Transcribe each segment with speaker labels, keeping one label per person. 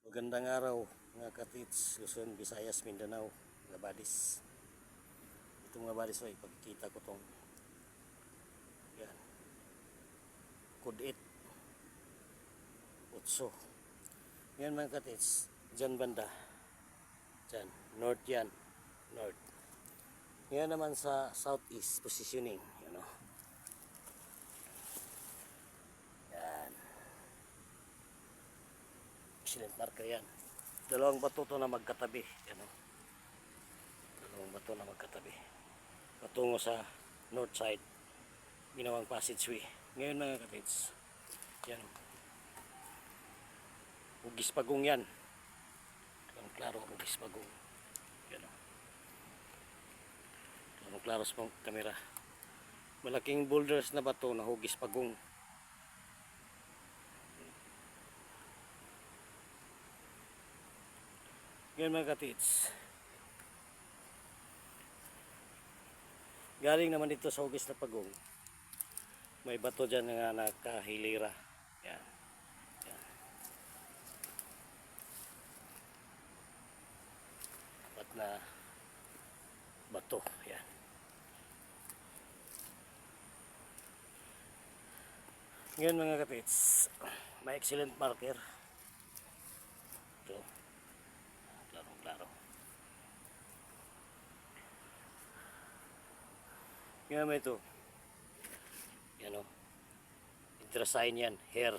Speaker 1: Magandang araw mga katits, Luzon, Visayas, Mindanao, mga badis. Itong mga badis ay pagkikita ko tong yan, kudit, utso. Yan mga katits, dyan banda, dyan, north yan, north. Yan naman sa southeast positioning, yan o. Yan. Excellent marker yan. Dalawang bato to na magkatabi, yan o. Dalawang bato na magkatabi. Patungo sa north side, ginawang passageway. Ngayon mga katits, yan, hugis pagong yan. Klaro, hugis pagong. Yan o. Klaro sa kamera. Malaking boulders na bato na hugis pagong. Yan mga katits. Galing naman dito sa hugis na pagong. May bato dyan nga nakahilira. Yan. Yan. Ba't na bato. Yan. Ngayon mga katits, may excellent marker. Ito. Klaro. Ngayon may ito. Yan o. Interasign yan. Hair.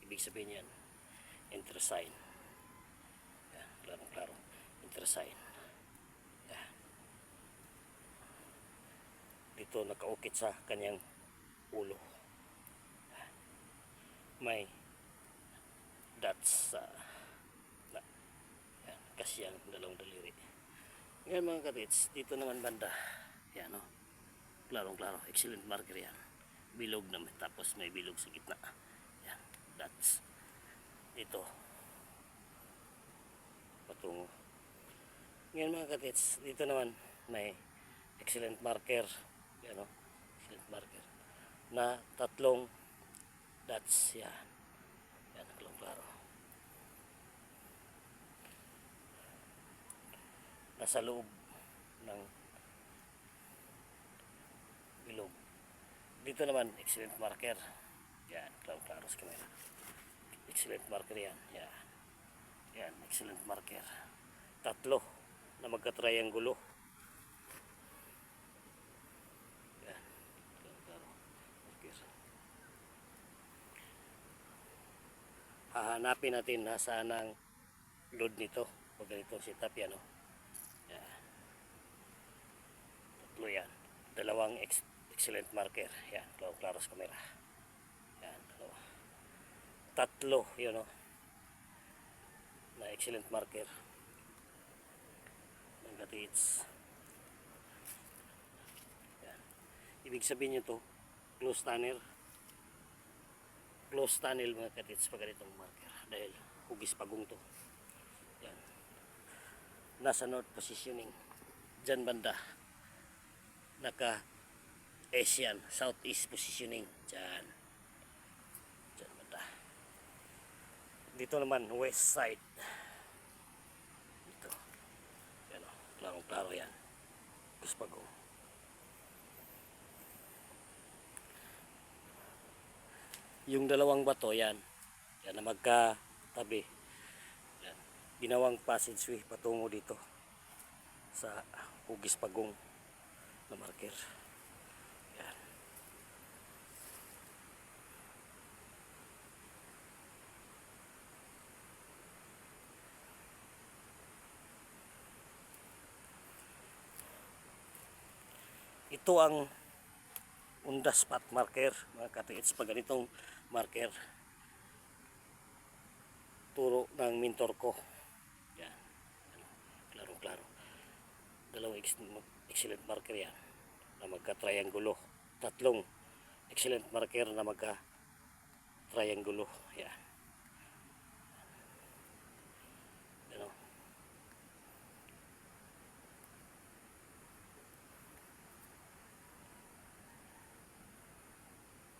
Speaker 1: Ibig sabihin yan. Interasign. Yan. Klaro. Interasign. Yan. Dito nakaukit sa kanyang ulo. May dots sa yan, kasi yan, dalawang daliri. Ngayon mga katits, dito naman banda. Yan o. Klaro. Excellent marker yan. Bilog naman. Tapos may bilog sa gitna. Yan. Dots. Dito. Patungo. Ngayon mga katits, dito naman may excellent marker. Yan o. Excellent marker. Na tatlong dots. Yan. Yan. Klaro. Nasa loob ng bilog. Dito naman excellent marker. Yan, klaro sa kamera. Excellent marker yan. Yan, excellent marker. Tatlo na magka-triangulo. Yan, klaro marker. Hahanapin natin nasaan ang load nito. Pag ganito setup yan o. Yan. Tatlo yan. Dalawang excellent marker. Yan, klaro sa kamera. Yan, tatlo, yun o. Na excellent marker. Ng katits. Yan. Ibig sabihin nyo to, close tunnel. Close tunnel mga katits pag ganitong marker. Dahil hugis pagong to. Yan. Nasa north positioning. Dyan banda. Naka Asian, southeast positioning. Dyan banda. Dito naman, west side. Dito. Yan o. Klaro yan. Kuspago. Yung dalawang bato, yan. Yan na magkatabi. Yan. Ginawang passageway patungo dito. Sa hugis pagong na marker. Yan. Ito ang unda spot marker mga katits. Pag ganitong marker, turo ng mentor ko. Yan. Klaro. Dalawang excellent marker yan na magka-triangulo. Tatlong excellent marker na magka-triangulo. Yan. Yan o.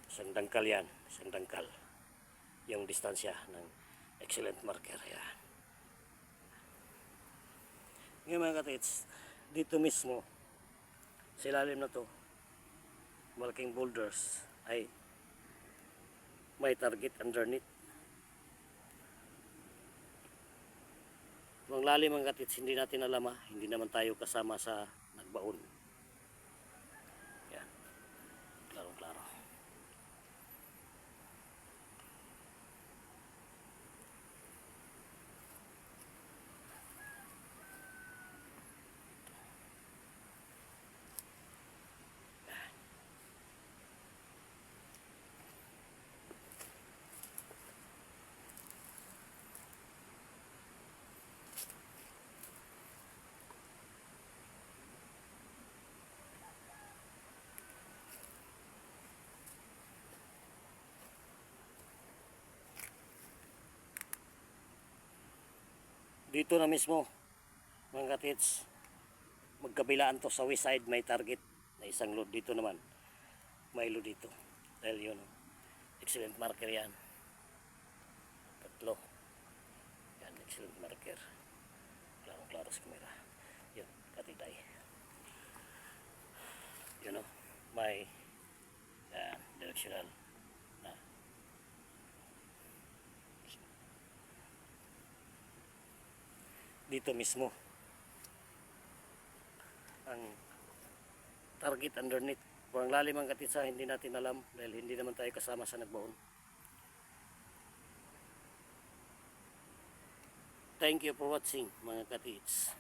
Speaker 1: Isang dangkal yan. Isang dangkal. Yung distansya ng Excellent marker. Yan. Ngayon mga katits, dito mismo, sa ilalim na to, malaking boulders ay may target underneath. Ang lalim mga katits, hindi natin alam ha. Hindi naman tayo kasama sa nagbaon. Yan. Klaro-klaro. Dito na mismo mga katits, magkabilaan to sa west side, may target na isang load. Dito naman may load dito, dahil yun excellent marker yan, tatlo yan, excellent marker, klarong klaro sa kamera. Yun katitay, yun o, may directional na dito mismo ang target underneath. Kung lalim ang katitsa, hindi natin alam dahil hindi naman tayo kasama sa nagbaon. Thank you for watching mga katits.